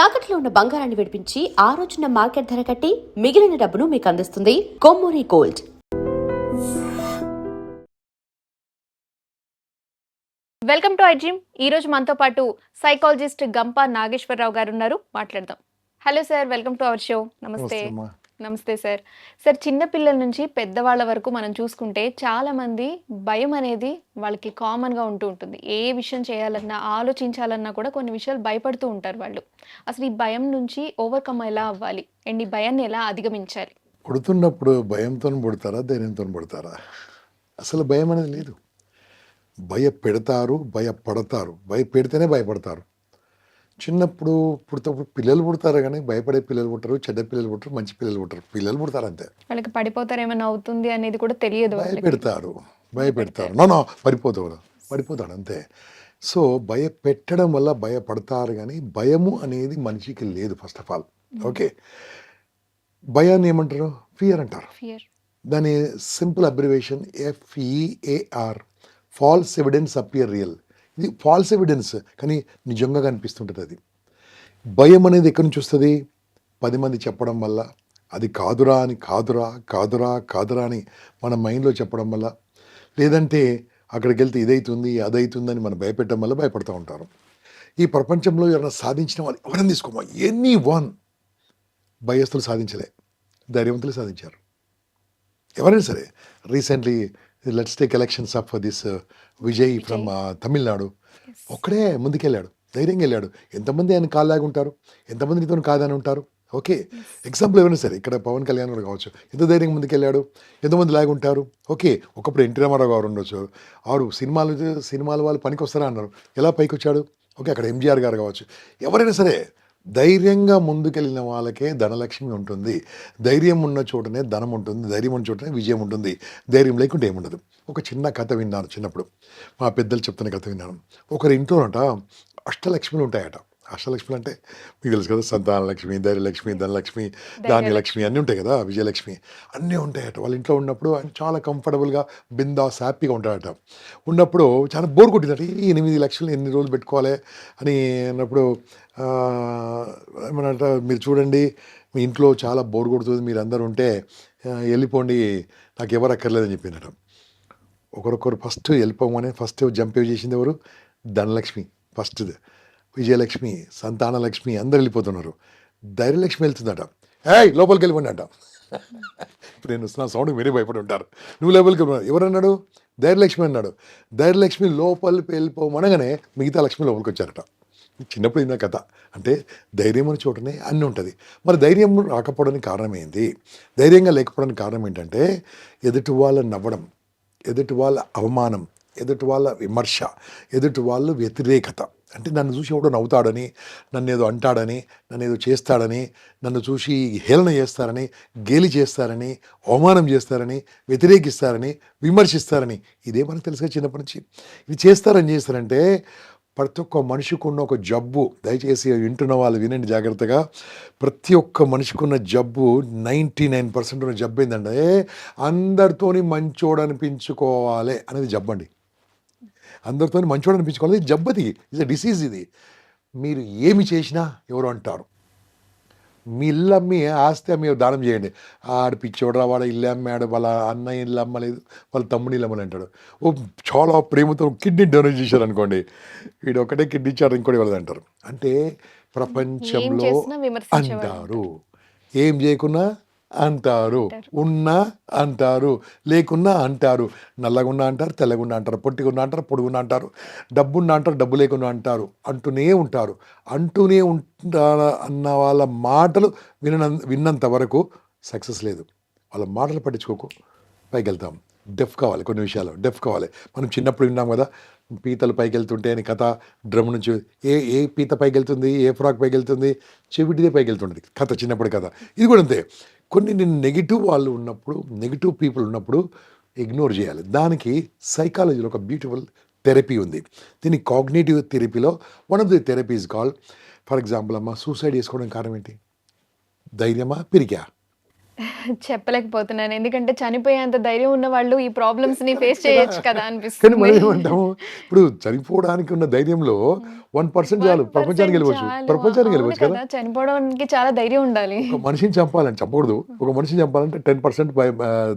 తాకట్లో ఉన్న బంగారాన్ని విడిపించి ఆ రోజున మార్కెట్ ధర కట్టి మిగిలిన డబ్బును మీకు అందిస్తుంది Kommuri gold. Welcome to iDream. ఈ రోజు మనతో పాటు సైకాలజిస్ట్ గంప నాగేశ్వరరావు గారు ఉన్నారు, మాట్లాడదాం. Hello sir, welcome to our show. నమస్తే. నమస్తే సార్. సార్, చిన్న పిల్లల నుంచి పెద్దవాళ్ళ వరకు మనం చూసుకుంటే చాలా మంది భయం అనేది వాళ్ళకి కామన్గా ఉంటుంది. ఏ విషయం చేయాలన్నా, ఆలోచించాలన్నా కూడా కొన్ని విషయాలు భయపడుతూ ఉంటారు వాళ్ళు. అసలు ఈ భయం నుంచి ఓవర్కమ్ ఎలా అవ్వాలి అండ్ ఈ భయాన్ని ఎలా అధిగమించాలి? పుడుతున్నప్పుడు భయంతో పుడతారా, ధైర్యంతో పుడతారా? అసలు భయం అనేది లేదు. భయపెడతారు, భయపడతారు. భయపెడితేనే భయపడతారు. చిన్నప్పుడు పుడతప్పుడు పిల్లలు పుడతారు, కానీ భయపడే పిల్లలు పుట్టరు, చెడ్డ పిల్లలు పుట్టరు, మంచి పిల్లలు పుట్టరు. పిల్లలు పుడతారు అంతే. వాళ్ళకి పడిపోతారు, ఏమైనా అవుతుంది అనేది కూడా తెలియదు. భయపెడతారు. నో పడిపోతాడు అంతే. సో భయపెట్టడం వల్ల భయపడతారు, కానీ భయము అనేది మనిషికి లేదు. ఫస్ట్ ఆఫ్ ఆల్ ఓకే, భయాన్ని ఏమంటారు? ఫియర్ అంటారు. దాని simple abbreviation FEAR, falls evidence appear real. ఇది ఫాల్స్ ఎవిడెన్స్, కానీ నిజంగా కనిపిస్తుంటుంది. అది భయం అనేది ఎక్కడి నుంచి వస్తుంది? 10 మంది చెప్పడం వల్ల, అది కాదురా అని మన మైండ్లో చెప్పడం వల్ల, లేదంటే అక్కడికి వెళ్తే ఇదవుతుంది అదవుతుందని మనం భయపెట్టడం వల్ల భయపడుతూ ఉంటారు. ఈ ప్రపంచంలో ఎవరైనా సాధించిన వాళ్ళు ఎవరైనా తీసుకోమా, ఎనీ వన్, భయస్థులు సాధించలే, ధైర్యవంతులు సాధించారు. ఎవరైనా సరే. Recently let's take elections of this Vijay from Tamil Nadu. ఒక్కడే ముందుకెళ్ళాడు, ధైర్యంగా వెళ్ళాడు. ఎంతమంది ఆయన కాళ్ళలాగా ఉంటారు, ఎంతమంది నీతో కాదని ఉంటారు. ఓకే, ఎగ్జాంపుల్ ఎవరైనా సరే, ఇక్కడ పవన్ కళ్యాణ్ గారు కావచ్చు, ఎంత ధైర్యంగా ముందుకెళ్ళాడు, ఎంతమంది లాగా ఉంటారు. ఓకే, ఒకప్పుడు ఎన్టీ రామారావు గారు ఉండొచ్చు, ఆరు సినిమాలు వాళ్ళు పనికి వస్తారా అన్నారు, ఎలా పైకి వచ్చాడు. ఓకే, అక్కడ MGR గారు కావచ్చు. ఎవరైనా సరే ధైర్యంగా ముందుకెళ్ళిన వాళ్ళకే ధనలక్ష్మి ఉంటుంది. ధైర్యం ఉన్న చోటనే ధనం ఉంటుంది, ధైర్యం ఉన్న చోటనే విజయం ఉంటుంది. ధైర్యం లేకుంటే ఏముండదు. ఒక చిన్న కథ విన్నాను చిన్నప్పుడు, మా పెద్దలు చెప్తున్న కథ విన్నాను. ఒకరి ఇంట్లోనట అష్టలక్ష్మిలు ఉంటాయట. అష్టలక్ష్మిలు అంటే మీకు తెలుసు కదా, సంతానలక్ష్మి, ధైర్యలక్ష్మి, ధనలక్ష్మి, ధాన్యలక్ష్మి అన్నీ ఉంటాయి కదా, విజయలక్ష్మి అన్నీ ఉంటాయట. వాళ్ళ ఇంట్లో ఉన్నప్పుడు ఆయన చాలా కంఫర్టబుల్గా, బిందాస్, హ్యాపీగా ఉంటాడట. ఉన్నప్పుడు చాలా బోర్ కొట్టిందట. ఈ 8 లక్షలు ఎన్ని రోజులు పెట్టుకోవాలి అని అన్నప్పుడు ఏమన్నట, మీరు చూడండి మీ ఇంట్లో చాలా బోర్ కొడుతుంది, మీరు అందరూ ఉంటే వెళ్ళిపోండి, నాకు ఎవరు అక్కర్లేదని చెప్పిందట. ఒకరొకరు ఫస్ట్ వెళ్ళిపోమని ఫస్ట్ జంప్ చేసింది ఎవరు? ధనలక్ష్మి ఫస్ట్, విజయలక్ష్మి, సంతానలక్ష్మి అందరు వెళ్ళిపోతున్నారు. ధైర్యలక్ష్మి వెళ్తుందట. లోపలికి వెళ్ళిపోండి అంట. ఇప్పుడు నేను వస్తున్న సౌండ్ మీరే భయపడి ఉంటారు. నువ్వు లోపలికి వెళ్ళిపోయినా ఎవరన్నాడు? ధైర్యలక్ష్మి అన్నాడు. ధైర్యలక్ష్మి లోపలికి వెళ్ళిపోమనగానే మిగతా లక్ష్మి లోపలికి వచ్చారట. చిన్నప్పుడు ఇన్న కథ. అంటే ధైర్యం అనే చోటనే అన్నీ ఉంటుంది. మరి ధైర్యం రాకపోవడానికి కారణం ఏంటి? ధైర్యంగా లేకపోవడానికి కారణం ఏంటంటే ఎదుటి వాళ్ళ నవ్వడం, ఎదుటి వాళ్ళ అవమానం, ఎదుటి వాళ్ళ విమర్శ, ఎదుటి వాళ్ళ వ్యతిరేకత. అంటే నన్ను చూసి ఎవడో నవ్వుతాడని, నన్ను ఏదో అంటాడని, నన్ను ఏదో చేస్తాడని, నన్ను చూసి హేళన చేస్తారని, గేలి చేస్తారని, అవమానం చేస్తారని, వ్యతిరేకిస్తారని, విమర్శిస్తారని. ఇదే మనకు తెలుసుగా చిన్నప్పటి నుంచి. ఇది చేస్తారంటే ప్రతి ఒక్క మనిషికి ఉన్న ఒక జబ్బు. దయచేసి వింటున్న వాళ్ళు వినండి జాగ్రత్తగా. ప్రతి ఒక్క మనిషికి ఉన్న జబ్బు 99% ఉన్న జబ్బు ఏంటంటే అందరితోని మంచోడు అనిపించుకోవాలి అనేది జబ్బు అండి. అందరితో మంచోడు అనిపించుకోవాలి, జబ్బది, ఇది డిసీజ్. ఇది మీరు ఏమి చేసినా ఎవరు అంటారు. మీ ఇల్లు అమ్మి ఆస్తి అమ్మి దానం చేయండి, ఆడ పిచ్చోడరా, వాడు ఇల్లు అమ్మాడు, వాళ్ళ అన్నయ్య ఇల్లు అమ్మలేదు, వాళ్ళ తమ్ముని ఇల్లు అమ్మని అంటాడు. చాలా ప్రేమతో కిడ్నీ డొనేట్ చేశారు అనుకోండి, వీడు ఒకటే కిడ్నీ ఇచ్చారు, ఇంకోటి వాళ్ళది అంటారు. అంటే ప్రపంచంలో అంటారు, ఏం చేయకున్నా అంటారు, ఉన్నా అంటారు, లేకున్నా అంటారు, నల్లగున్నా అంటారు, తెల్లగున్నా అంటారు, పొట్టిగున్నా అంటారు, పొడుగున్నా అంటారు, డబ్బున్నా అంటారు, డబ్బు లేకున్నా అంటారు, అంటూనే ఉంటారు అన్న వాళ్ళ మాటలు విన్నంత వరకు సక్సెస్ లేదు. వాళ్ళ మాటలు పట్టించుకోకు, పైకి వెళ్తాం. డెఫ్ కావాలి, కొన్ని విషయాలు డెఫ్ కావాలి. మనం చిన్నప్పుడు విన్నాం కదా, పీతలు పైకి వెళ్తుంటే అని కథ. డ్రమ్ నుంచి ఏ పీత పైకి వెళ్తుంది, ఏ ఫ్రాక్ పైకి వెళ్తుంది, చెవిటిదే పైకి వెళ్తుంటుంది కథ, చిన్నప్పుడు కథ. ఇది కూడా అంతే. కొన్ని నెగిటివ్ వాళ్ళు ఉన్నప్పుడు, నెగిటివ్ పీపుల్ ఉన్నప్పుడు ఇగ్నోర్ చేయాలి. దానికి సైకాలజీలో ఒక బ్యూటిఫుల్ థెరపీ ఉంది. దీన్ని కాగ్నిటివ్ థెరపీలో one of the therapy is called, for example అమ్మ, సూసైడ్ చేసుకోవడం కారణం ఏంటి? ధైర్యమా, పిరికా? చెప్పలేకపోతున్నాను. ఎందుకంటే చనిపోయేంత ధైర్యం ఉన్న వాళ్ళు ఈ ప్రాబ్లమ్స్‌ని ఫేస్ కరెక్ట్ కదా! చేయొచ్చు కదా కానీ అనిపిస్తుంది. మనం ఏమంటాము, ఇప్పుడు చనిపోవడానికి ఉన్న ధైర్యంలో 1% చాలు 1% ప్రపంచానికి గెలవచ్చు. చాలు. ప్రపంచానికి అవును గెలవచ్చు కదా! కదా! చనిపోవడానికి చాలా ధైర్యం ఉండాలి. ఒక మనిషిని చంపాలని చంపకూడదు. ఒక మనిషిని చంపాలంటే 10%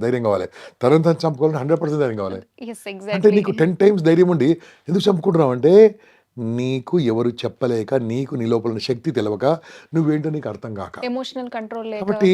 ధైర్యం కావాలి. తనని తను చంపుకోవాలంటే 100% ధైర్యం కావాలి. యెస్. అంటే ఎగ్జాక్ట్‌లీ. నీకు 10 టైమ్స్ ధైర్యం ఉండి ఎందుకు చంపుకుంటున్నావు అంటే, నీకు ఎవరు చెప్పలేక, నీకు నీ లోపల ఉన్న శక్తి తెలవక, నువ్వేంటో నీకు అర్థం కాక. ఎమోషనల్ కంట్రోల్ లేక. కాబట్టి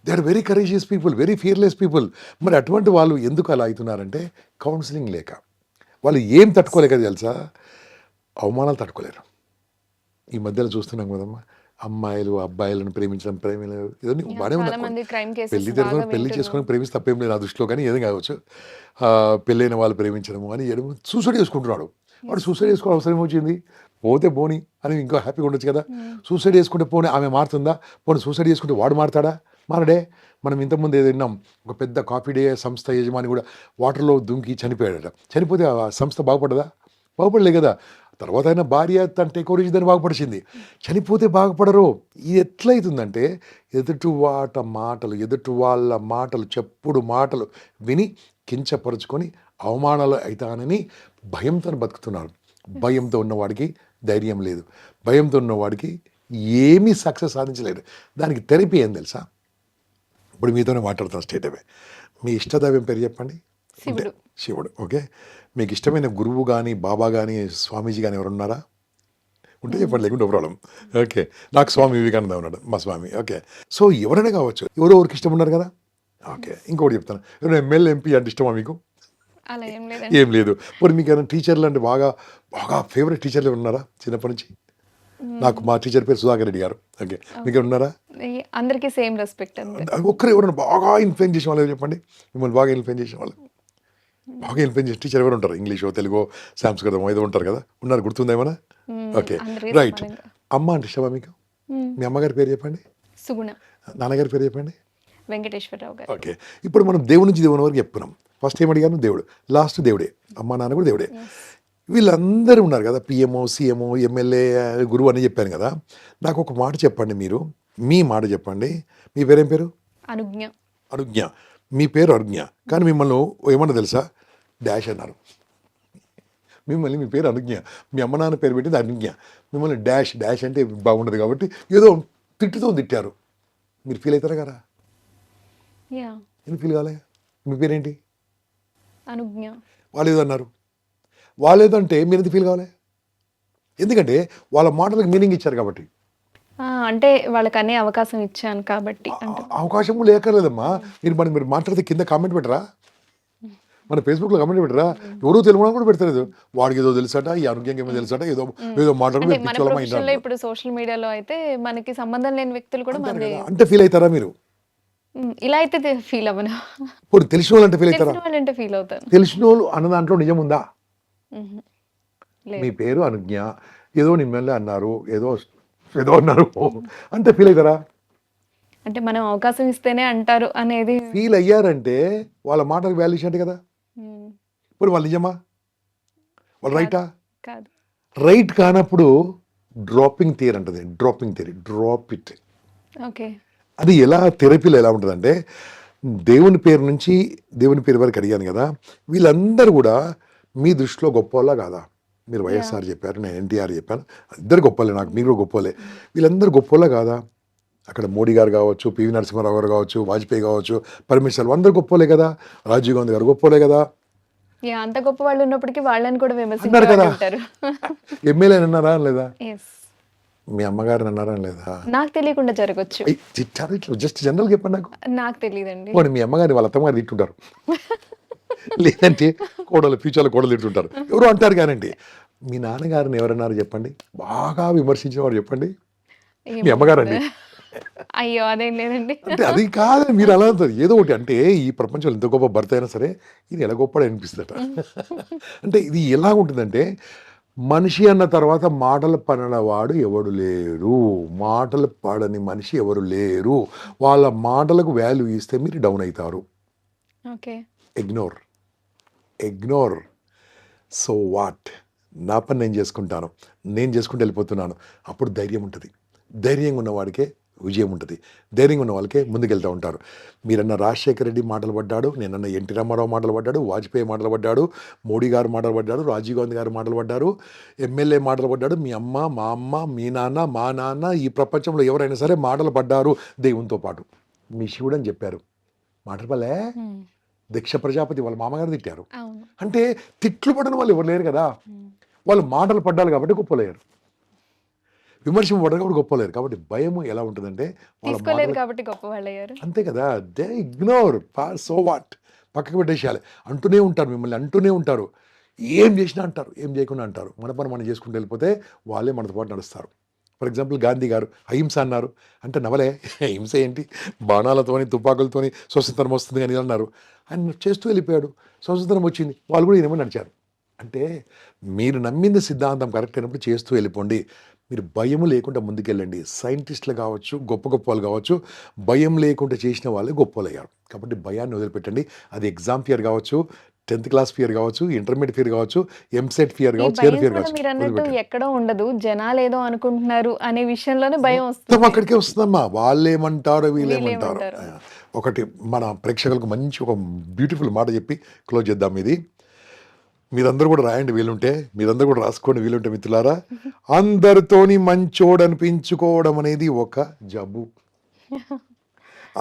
they are very courageous people, very fearless people. మరి అటువంటి వాళ్ళు ఎందుకు అలా అవుతున్నారంటే కౌన్సిలింగ్ లేక. వాళ్ళు ఏం తట్టుకోలేక తెలుసా, అవమానాలు తట్టుకోలేరు. ఈ మధ్యలో చూస్తున్నాం కదమ్మా, అమ్మాయిలు అబ్బాయిలను ప్రేమించడం, ప్రేమలు ఇవన్నీ బాగానే చాలా ఉంది. మంది క్రైమ్ కేసెస్ పెళ్లి బాగా జరుగుతుంది, పెళ్లి వింటున్నాం. చేసుకొని ప్రేమిస్తే తప్పేం లేదు నా దృష్టిలో, కానీ ఏదో కావచ్చు. పెళ్ళైన వాళ్ళు ప్రేమించడము అని ఏదో సూసైడ్ చేసుకుంటున్నాడు. వాడు సూసైడ్ చేసుకోవడం అవసరం వచ్చింది, పోతే పోని అని ఇంకా హ్యాపీగా ఉండొచ్చు కదా. సూసైడ్ చేసుకుంటే పోనీ ఆమె మారుతుందా, పోనీ సూసైడ్ చేసుకుంటే వాడు మారుతాడా, మారడే. మనం ఇంతకుముందు ఏదో విన్నాం, ఒక పెద్ద కాఫీ డే సంస్థ యజమాని కూడా వాటర్లో దుంకి చనిపోయాడట. చనిపోతే ఆ సంస్థ బాగుపడదా, బాగుపడలే కదా. తర్వాత ఆయన భార్య తన టేక్ ఓవర్ దాన్ని బాగుపడిచింది. చనిపోతే బాగుపడరు. ఇది ఎట్లయితుందంటే ఎదుటి వాళ్ళ మాటలు చెప్పుడు మాటలు విని కించపరుచుకొని అవమానాలు అవుతానని భయంతో బతుకుతున్నారు. భయంతో ఉన్నవాడికి ధైర్యం లేదు, భయంతో ఉన్నవాడికి ఏమీ సక్సెస్ సాధించలేడు. దానికి థెరపీ ఏం తెలుసా, ఇప్పుడు మీతోనే మాట్లాడుతాను స్టేట్ అవే. మీ ఇష్టదైవం పేరు చెప్పండి. శివుడు. శివుడు. ఓకే, మీకు ఇష్టమైన గురువు కానీ, బాబా కానీ, స్వామీజీ కానీ ఎవరు ఉన్నారా? ఉంటే చెప్పండి, లేకుంటే ప్రాబ్లం. ఓకే, నాకు స్వామి వివేకానంద ఉన్నాడు, మా స్వామి. ఓకే, సో ఎవరైనా కావచ్చు, ఎవరికి ఇష్టం ఉన్నారు కదా. ఓకే, ఇంకోటి చెప్తాను, ఎవరైనా ఎమ్మెల్యే ఎంపీ అంటే ఇష్టమా మీకు? అలా ఏం లేదండి. ఏం లేదు. మరి మీకు ఏమైనా టీచర్లు అంటే బాగా బాగా ఫేవరెట్ టీచర్లు ఉన్నారా చిన్నప్పటి నుంచి? నాకు మా టీచర్ పేరు సుధాకర్ రెడ్డి గారు. ఓకే, మీకు ఉన్నారా? అందరికీ సేమ్ రెస్పెక్ట్ అంతే. ఒక్కరు ఎవరైనా బాగా ఇన్ఫ్లుయెన్స్ చేసిన వాళ్ళు చెప్పండి, మిమ్మల్ని బాగా ఇన్ఫ్లుయెన్స్ చేసిన వాళ్ళు. బాగా ఇన్ఫ్లుయెన్స్ చేసిన టీచర్ ఎవరు ఉంటారు? ఇంగ్లీషో, తెలుగో, సంస్కృతం ఏదో ఉంటారు కదా, ఉన్నారు, గుర్తుందేమన్నా? ఓకే, అందరికీ రైట్. సమానంగా. అమ్మ అంటే ఇష్టమా మీకు? మీ అమ్మగారి పేరు చెప్పండి. సుగుణ. నాన్నగారి పేరు చెప్పండి. వెంకటేశ్వరరావు గారు. ఓకే, ఇప్పుడు మనం దేవుడి నుంచి దేవుని వరకు చెప్పుకున్నాం. ఫస్ట్ ఏం అడిగాను? దేవుడు. లాస్ట్ దేవుడే. అమ్మ నాన్న కూడా దేవుడే. వీళ్ళందరూ ఉన్నారు కదా, పిఎంఓ, సిఎంఓ, ఎమ్మెల్యే, గురువు అని చెప్పాను కదా. నాకు ఒక మాట చెప్పండి, మీరు మీ మాట చెప్పండి. మీ పేరేం పేరు? అనుజ్ఞ. అనుజ్ఞ. మీ పేరు అనుజ్ఞ, కానీ మిమ్మల్ని ఏమన్నా తెలుసా, డాష్ అన్నారు. మిమ్మల్ని మీ పేరు అనుజ్ఞ, మీ అమ్మ నాన్న పేరు పెట్టింది అనుజ్ఞ, మిమ్మల్ని డాష్. డాష్ అంటే బాగుండదు కాబట్టి ఏదో తిట్టుతో తిట్టారు. మీరు ఫీల్ అవుతారా కదా? యా. ఎందుకు ఫీల్ కాలే? మీ పేరేంటి? అనుజ్ఞ. వాళ్ళు ఏదో అన్నారు, వాళ్ళు ఏదో అంటే మీరు ఎందుకు ఫీల్ కావాలి? ఎందుకంటే వాళ్ళ మాటలకు మీనింగ్ ఇచ్చారు కాబట్టి. అంటే వాళ్ళకి అనే అవకాశం ఇచ్చాను కాబట్టి అంటే. అవకాశం లేకలేదమ్మా. మీరు మాట్లాడితే కింద కామెంట్ పెట్టరా, మన ఫేస్బుక్లో కామెంట్ పెట్టరా? ఎవరో తెలుగు కూడా పెడతలేదు, వాడికి ఏదో తెలుసట, ఈ ఆరోగ్యంగా ఏమో తెలుసట, ఏదో అంటే మన ప్రొఫెషన్లో మాట్లాడుకుంటారు. ఇప్పుడు సోషల్ మీడియాలో అయితే మనకి సంబంధం లేని వ్యక్తులు కూడా మన అంటే ఫీల్ అవుతారా మీరు? ఇలా అయితే ఫీల్ అవ్వను. ఇప్పుడు తెలిసిన వాళ్ళు అంటే ఫీల్ అవుతారా? తెలిసిన వాళ్ళంటే ఫీల్ అవుతాను. తెలిసిన వాళ్ళు అన్న దాంట్లో నిజం ఉందా? లేదు. మీ పేరు అనుజ్ఞ, ఏదో నిమ్మల్ని అన్నారు, ఏదో అన్నారు అంటే ఫీల్ అవుతారా? అంటే మనం అవకాశం ఇస్తేనే అంటారు అనేది. ఫీల్ అయ్యారంటే వాళ్ళ మాటలకు వాల్యూషన్ అంటే కదా. ఇప్పుడు వాళ్ళు నిజమా, వాళ్ళు రైటా? కాదు. రైట్ కానప్పుడు డ్రాపింగ్ థియరీ అంటది. Dropping theory, drop it. Okay. అది ఎలా థెరపీలో ఎలా ఉంటుందంటే, దేవుని పేరు నుంచి దేవుని పేరు వరకు అడిగాను కదా, వీళ్ళందరూ కూడా మీ దృష్టిలో గొప్పవాళ్ళ కాదా? మీరు వైఎస్ఆర్ చెప్పారు, నేను ఎన్టీఆర్ చెప్పాను, ఇద్దరు గొప్పలే, నాకు మీరు కూడా గొప్పలే. వీళ్ళందరూ గొప్పవాళ్ళ కాదా? అక్కడ మోడీ గారు కావచ్చు, పివి నరసింహారావు గారు కావచ్చు, వాజ్పేయి కావచ్చు, పరమేశ్వర్, అందరూ గొప్పలే కదా, రాజీవ్ గాంధీ గారు గొప్పలే కదా. అంత గొప్ప వాళ్ళు ఉన్నప్పటికీ వాళ్ళని కూడా అన్నారు కదా. విమర్శించారు. ఎమ్మెల్యే అన్నారా లేదా? Yes. మీ అమ్మగారిని అన్నారా లేదా? నాకు తెలియకుండా జరగచ్చు. తిట్టారు ఇట్లా, జస్ట్ జనరల్ చెప్పండి నాకు. నాకు తెలియదండి. పోనీ మీ అమ్మగారిని వాళ్ళ అత్తమ్మగారు తిట్టుంటారు, లేదంటే కోడలు ఫ్యూచర్లో కోడలు తిట్టుంటారు, ఎవరు అంటారు. కానండి, మీ నాన్నగారిని ఎవరన్నారు చెప్పండి, బాగా విమర్శించిన వారు చెప్పండి. మీ అమ్మగారండి. అయ్యో, అదేం లేదండి. అంటే అది కాదు, మీరు అలా అంటారు ఏదో ఒకటి. అంటే ఈ ప్రపంచంలో ఎంత గొప్ప భర్త అయినా సరే ఇది ఎలా గొప్పడు అనిపిస్తుందట. అంటే ఇది ఎలా ఉంటుందంటే, మనిషి అన్న తర్వాత మాటలు పడనవాడు ఎవడు లేరు, మాటలు పడని మనిషి ఎవరు లేరు. వాళ్ళ మాటలకు వాల్యూ ఇస్తే మీరు డౌన్ అవుతారు. ఓకే. ఇగ్నోర్. సో వాట్, నా పని నేను చేసుకుంటాను, నేను చేసుకుంటూ వెళ్ళిపోతున్నాను. అప్పుడు ధైర్యం ఉంటుంది. ధైర్యంగా ఉన్నవాడికే విజయం ఉంటుంది. ధైర్యంగా ఉన్న వాళ్ళకే ముందుకెళ్తూ ఉంటారు. మీరన్న రాజశేఖర రెడ్డి మాటలు పడ్డాడు, నేనన్న ఎన్టీ రామారావు మాటలు పడ్డాడు, వాజ్పేయి మాటలు పడ్డాడు, మోడీ గారు మాటలు పడ్డాడు, రాజీవ్ గాంధీ గారు మాటలు పడ్డారు, ఎమ్మెల్యే మాటలు పడ్డాడు, మీ అమ్మ, మా అమ్మ, మీ నాన్న, మా నాన్న, ఈ ప్రపంచంలో ఎవరైనా సరే మాటలు పడ్డారు దేవునితో పాటు. మీ శివుడు అని చెప్పారు, మాటలు పల్లే. దక్ష ప్రజాపతి వాళ్ళ మామగారు తిట్టారు. అవును. అంటే తిట్లు పడిన వాళ్ళు ఎవరు లేరు కదా, వాళ్ళు మాటలు పడ్డారు కాబట్టి గొప్పలేరు, విమర్శింపబడ్డారు కాబట్టి గొప్పలేరు. కాబట్టి భయం ఎలా ఉంటుందంటే వాళ్ళ తీసుకోలేదు మాటలు కాబట్టి గొప్ప వాళ్ళు అయ్యారు. అంతే కదా, దే ఇగ్నోర్, సో వాట్, పక్కకు పెట్టేసేయాలి. అంటూనే ఉంటారు, మిమ్మల్ని అంటూనే ఉంటారు, ఏం చేసినా అంటారు, ఏం చేయకుండా అంటారు. మన పని మనం చేసుకుంటూ వెళ్ళిపోతే వాళ్ళే మనతో పాటు నడుస్తారు. ఫర్ ఎగ్జాంపుల్ గాంధీ గారు అహింస అన్నారు, అంటే నవలే, హింస ఏంటి, బాణాలతోని తుపాకులతోని స్వతంత్రం వస్తుంది అని అన్నారు. ఆయన చేస్తూ వెళ్ళిపోయాడు, స్వతంత్రం వచ్చింది, వాళ్ళు కూడా ఈయన నడిచారు. అంటే మీరు నమ్మింది సిద్ధాంతం కరెక్ట్ అయినప్పుడు చేస్తూ వెళ్ళిపోండి. మీరు భయం లేకుండా ముందుకెళ్ళండి. సైంటిస్టులు కావచ్చు, గొప్ప గొప్ప వాళ్ళు కావచ్చు, భయం లేకుండా చేసిన వాళ్ళే గొప్ప వాళ్ళు అయ్యారు. కాబట్టి భయాన్ని వదిలిపెట్టండి. అది ఎగ్జామ్ ఫియర్ కావచ్చు, 10th క్లాస్ ఫియర్ కావచ్చు, ఇంటర్మీడియట్ ఫియర్ కావచ్చు, ఎంసెట్ ఫియర్ ఈ కావచ్చు, భయం ఫియర్ కూడా కావచ్చు, మీరు అన్నట్టు వదిలిపెట్టండి. ఎక్కడో ఉండదు, జనాలు ఏదో అనుకుంటున్నారు అనే విషయంలోనే భయం మొత్తం వస్తుంది. అక్కడికే వస్తుందమ్మా, వాళ్ళేమంటారు వీళ్ళేమంటారు. వీళ్ళేమంటారు. ఒకటి మన ప్రేక్షకులకు మంచి ఒక బ్యూటిఫుల్ మాట చెప్పి క్లోజ్ చేద్దాం. ఇది మీరందరూ కూడా రాయండి వీలుంటే, మీరందరూ కూడా రాసుకోండి వీలుంటే మిత్రులారా. అందరితోని మంచోడు అనిపించుకోవడం అనేది ఒక జబ్బు.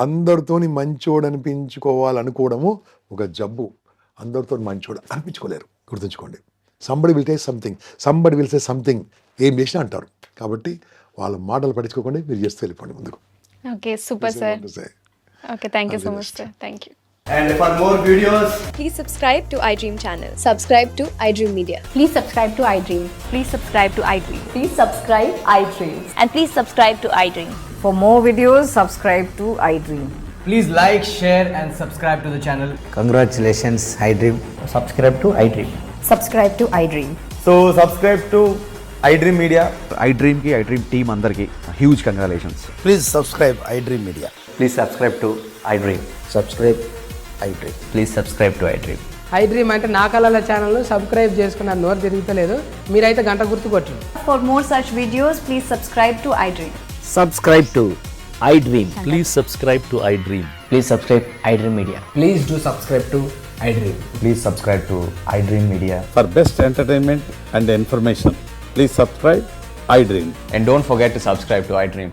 అందరితోని మంచోడు అనిపించుకోవాలనుకోవడము ఒక జబ్బు. అందరితో మంచోడు అనిపించుకోలేరు, గుర్తుంచుకోండి. సంబడి విల్ సే సంథింగ్, ఏం చేసినా అంటారు. కాబట్టి వాళ్ళ మాటలు పట్టించుకోకండి, మీరు చేస్తూ వెళ్ళిపోండి ముందుకు. Okay, super sir. Okay, thank you so much sir. Thank you. And for more videos, Please subscribe to iDream channel. Subscribe to iDream Media. Please subscribe to iDream. Please subscribe to iDream. Please subscribe iDream. And please subscribe to iDream. For more videos, subscribe to iDream. please like, share and subscribe to the channel. Congratulations, iDream. Subscribe to iDream. Subscribe to iDream. So subscribe to iDream Media. iDream ki iDream team andarki huge congratulations. Please subscribe iDream Media. Please subscribe to iDream. Subscribe iDream. Please subscribe to iDream. iDream అంటే నా కళల ఛానల్ను subscribe చేసుకున్న నోరు తిరుగుతలేదు, మీరైతే గంట గుర్తు కొట్టండి. For more such videos, please subscribe to iDream. Subscribe to iDream. Please subscribe to iDream. Please subscribe iDream Media. Please do subscribe to iDream. Please subscribe to iDream Media. For best entertainment and information, please subscribe iDream. And don't forget to subscribe to iDream.